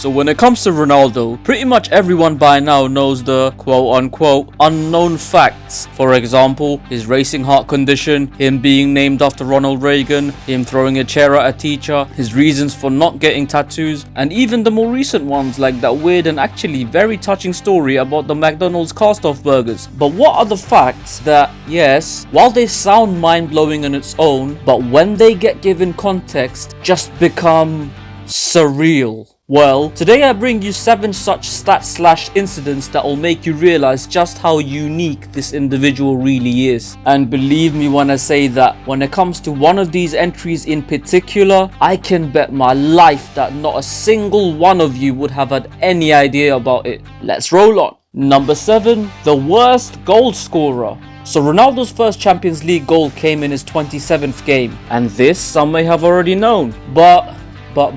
So when it comes to Ronaldo, pretty much everyone by now knows the quote-unquote unknown facts. For example, his racing heart condition, him being named after Ronald Reagan, him throwing a chair at a teacher, his reasons for not getting tattoos, and even the more recent ones like that weird and actually very touching story about the McDonald's cast-off burgers. But what are the facts that, yes, while they sound mind-blowing on its own, but when they get given context, just become surreal? Well, today I bring you 7 such stats/incidents that will make you realize just how unique this individual really is. And believe me when I say that when it comes to one of these entries in particular, I can bet my life that not a single one of you would have had any idea about it. Let's roll on. Number 7, the worst goal scorer. So Ronaldo's first Champions League goal came in his 27th game, and this some may have already known, but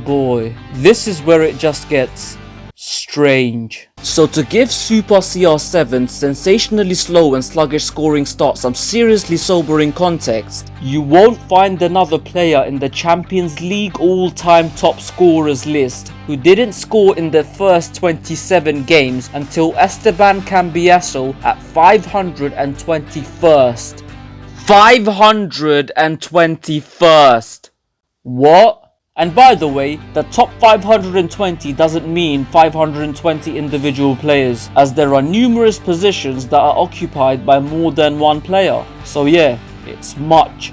boy, this is where it just gets strange. So to give Super CR7 sensationally slow and sluggish scoring start some seriously sobering context, you won't find another player in the Champions League all-time top scorers list who didn't score in their first 27 games until Esteban Cambiaso at 521st. 521st! What? And by the way, the top 520 doesn't mean 520 individual players, as there are numerous positions that are occupied by more than one player. So yeah, it's much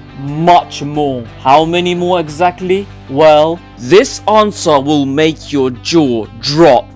more. How many more exactly? Well, this answer will make your jaw drop.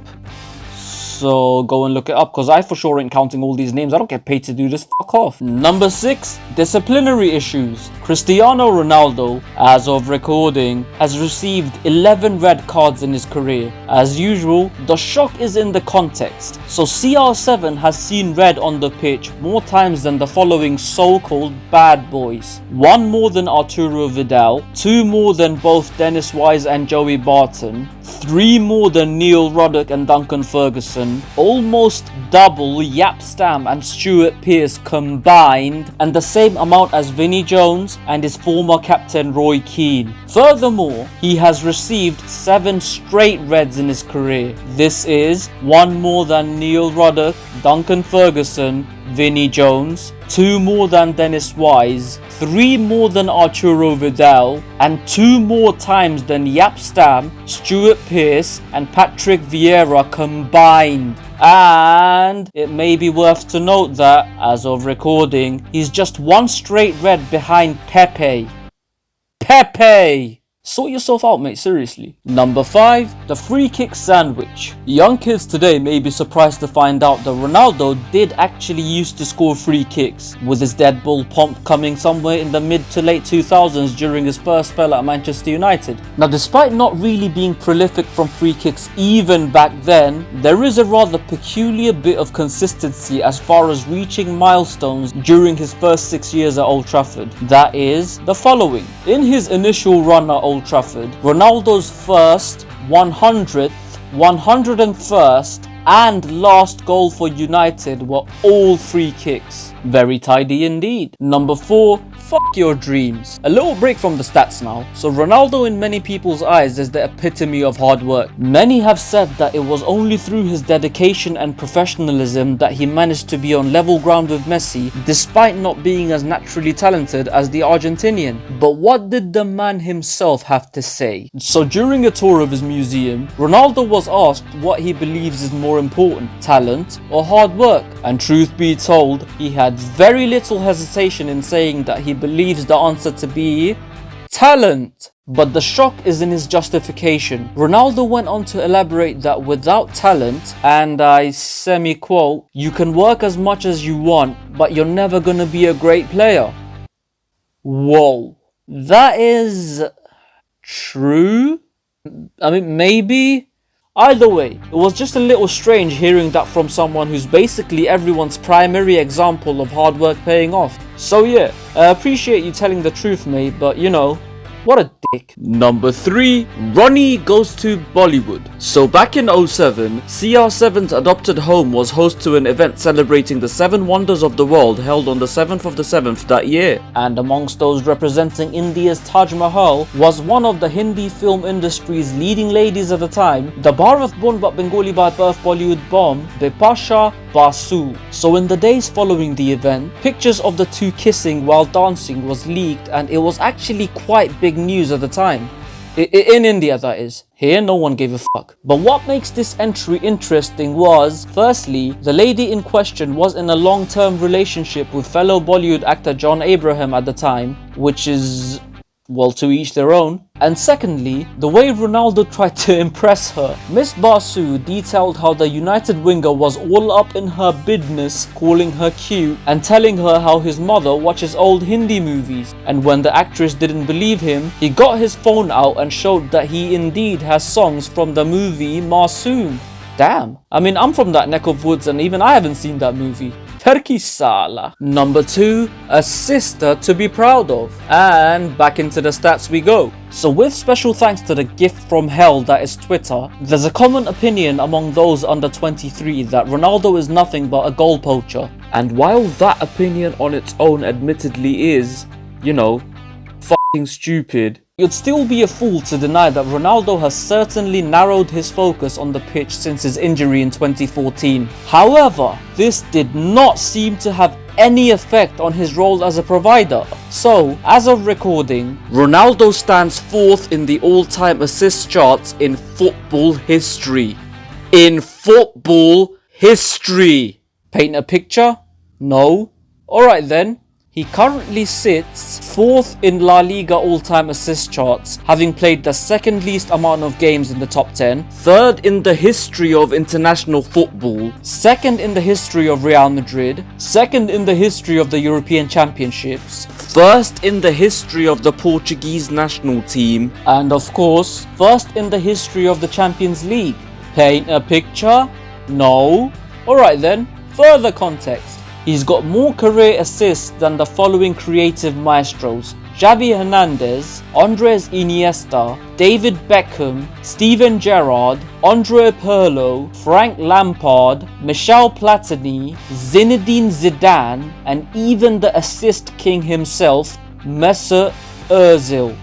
So go and look it up, because I for sure ain't counting all these names. I don't get paid to do this. Fuck off. Number 6, disciplinary issues. Cristiano Ronaldo, as of recording, has received 11 red cards in his career. As usual, the shock is in the context. So CR7 has seen red on the pitch more times than the following so-called bad boys. 1 more than Arturo Vidal, 2 more than both Dennis Wise and Joey Barton, 3 more than Neil Ruddock and Duncan Ferguson, almost double Jaap Stam and Stuart Pearce combined, and the same amount as Vinnie Jones and his former captain Roy Keane. Furthermore, he has received 7 straight reds in his career. This is 1 more than Neil Ruddock, Duncan Ferguson, Vinnie Jones, 2 more than Dennis Wise, 3 more than Arturo Vidal, and 2 more times than Jaap Stam, Stuart Pearce, and Patrick Vieira combined. And it may be worth to note that, as of recording, he's just 1 straight red behind Pepe. Pepe! Sort yourself out, mate, seriously. Number 5, the free kick sandwich. Young kids today may be surprised to find out that Ronaldo did actually used to score free kicks, with his dead ball pomp coming somewhere in the mid to late 2000s during his first spell at Manchester United. Now, despite not really being prolific from free kicks even back then, there is a rather peculiar bit of consistency as far as reaching milestones during his first 6 years at Old Trafford. That is the following. In his initial run at Old Trafford, Ronaldo's first, 100th, 101st and last goal for United were all free kicks. Very tidy indeed. Number 4, fuck your dreams. A little break from the stats now. So Ronaldo in many people's eyes is the epitome of hard work. Many have said that it was only through his dedication and professionalism that he managed to be on level ground with Messi, despite not being as naturally talented as the Argentinian. But what did the man himself have to say? So during a tour of his museum, Ronaldo was asked what he believes is more important, talent or hard work. And truth be told, he had very little hesitation in saying that he believes the answer to be talent. But the shock is in his justification. Ronaldo went on to elaborate that without talent, and I semi-quote, you can work as much as you want, but you're never gonna be a great player. Whoa. That is true? I mean, maybe? Either way, it was just a little strange hearing that from someone who's basically everyone's primary example of hard work paying off. So yeah, I appreciate you telling the truth, mate, but you know, What a dick. Number 3. Ronnie goes to Bollywood. So back in 07, CR7's adopted home was host to an event celebrating the 7 wonders of the world held on the 7th of the 7th that year. And amongst those representing India's Taj Mahal was one of the Hindi film industry's leading ladies at the time, the Bharat-born but Bengali by birth Bollywood bomb, Bipasha Basu. So in the days following the event, pictures of the two kissing while dancing was leaked, and it was actually quite big news at the time. In India, that is. Here, no one gave a fuck. But what makes this entry interesting was, firstly, the lady in question was in a long-term relationship with fellow Bollywood actor John Abraham at the time, which is, well, to each their own. And secondly, the way Ronaldo tried to impress her. Miss Basu detailed how the United winger was all up in her business, calling her cute and telling her how his mother watches old Hindi movies. And when the actress didn't believe him, he got his phone out and showed that he indeed has songs from the movie Masoom. Damn. I mean, I'm from that neck of woods and even I haven't seen that movie. Turkey Sala. Number 2, a sister to be proud of. And back into the stats we go. So with special thanks to the gift from hell that is Twitter, there's a common opinion among those under 23 that Ronaldo is nothing but a goal poacher. And while that opinion on its own admittedly is, you know, fucking stupid, you'd still be a fool to deny that Ronaldo has certainly narrowed his focus on the pitch since his injury in 2014. However, this did not seem to have any effect on his role as a provider. So, as of recording, Ronaldo stands 4th in the all-time assist charts in football history. In football history! Paint a picture? No? Alright then. He currently sits 4th in La Liga all-time assist charts, having played the second least amount of games in the top 10, 3rd in the history of international football, 2nd in the history of Real Madrid, 2nd in the history of the European Championships, 1st in the history of the Portuguese national team, and of course, 1st in the history of the Champions League. Paint a picture? No? Alright then, further context. He's got more career assists than the following creative maestros: Xavi Hernandez, Andres Iniesta, David Beckham, Steven Gerrard, Andre Pirlo, Frank Lampard, Michel Platini, Zinedine Zidane, and even the assist king himself, Mesut Ozil.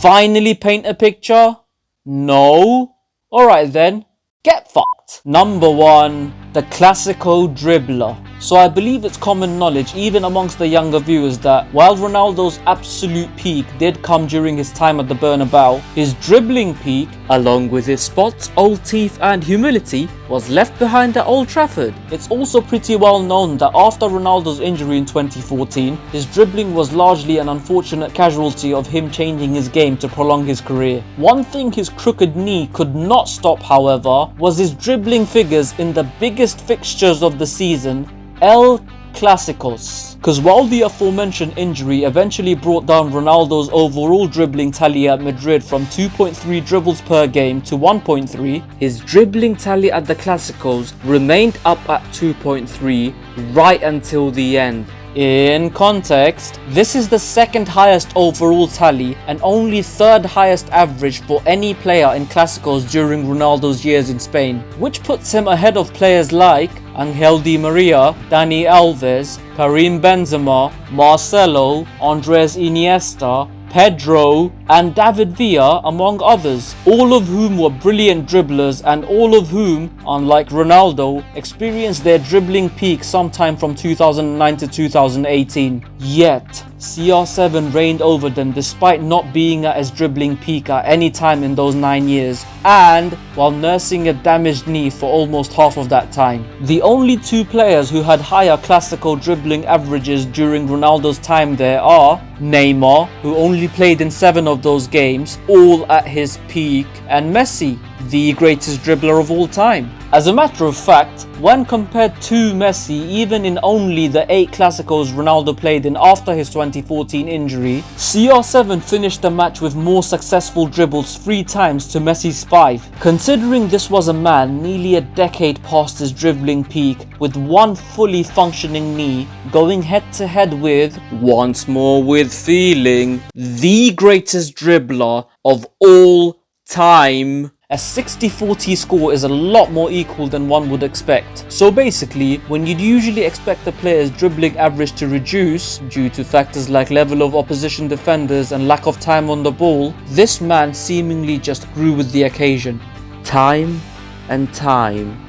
Finally paint a picture? No? Alright then, get fucked. Number 1, the classical dribbler. So I believe it's common knowledge even amongst the younger viewers that while Ronaldo's absolute peak did come during his time at the Bernabeu, his dribbling peak, along with his spots, old teeth and humility, was left behind at Old Trafford. It's also pretty well known that after Ronaldo's injury in 2014, his dribbling was largely an unfortunate casualty of him changing his game to prolong his career. One thing his crooked knee could not stop, however, was his dribbling figures in the biggest fixtures of the season, El Clásicos. Because while the aforementioned injury eventually brought down Ronaldo's overall dribbling tally at Madrid from 2.3 dribbles per game to 1.3, his dribbling tally at the Clásicos remained up at 2.3 right until the end. In context, this is the second highest overall tally and only third highest average for any player in Clásicos during Ronaldo's years in Spain, which puts him ahead of players like Angel Di Maria, Dani Alves, Karim Benzema, Marcelo, Andres Iniesta, Pedro, and David Villa, among others, all of whom were brilliant dribblers and all of whom, unlike Ronaldo, experienced their dribbling peak sometime from 2009 to 2018. Yet, CR7 reigned over them despite not being at his dribbling peak at any time in those 9 years, and while nursing a damaged knee for almost half of that time. The only two players who had higher classical dribbling averages during Ronaldo's time there are Neymar, who only played in 7 of those games, all at his peak, and Messi. the greatest dribbler of all time. As a matter of fact, when compared to Messi, even in only the 8 Clásicos Ronaldo played in after his 2014 injury, CR7 finished the match with more successful dribbles 3 times to Messi's 5. Considering this was a man nearly a decade past his dribbling peak, with one fully functioning knee, going head to head with, once more with feeling, the greatest dribbler of all time. A 60-40 score is a lot more equal than one would expect. So basically, when you'd usually expect a player's dribbling average to reduce due to factors like level of opposition defenders and lack of time on the ball, this man seemingly just grew with the occasion. Time and time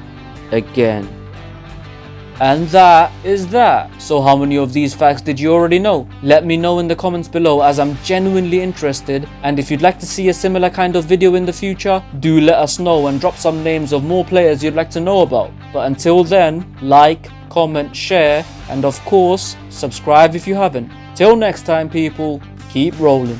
again. And that is that. So how many of these facts did you already know? Let me know in the comments below, as I'm genuinely interested, and if you'd like to see a similar kind of video in the future, do let us know and drop some names of more players you'd like to know about. But until then, like, comment, share, and of course, subscribe if you haven't. Till next time people, keep rolling.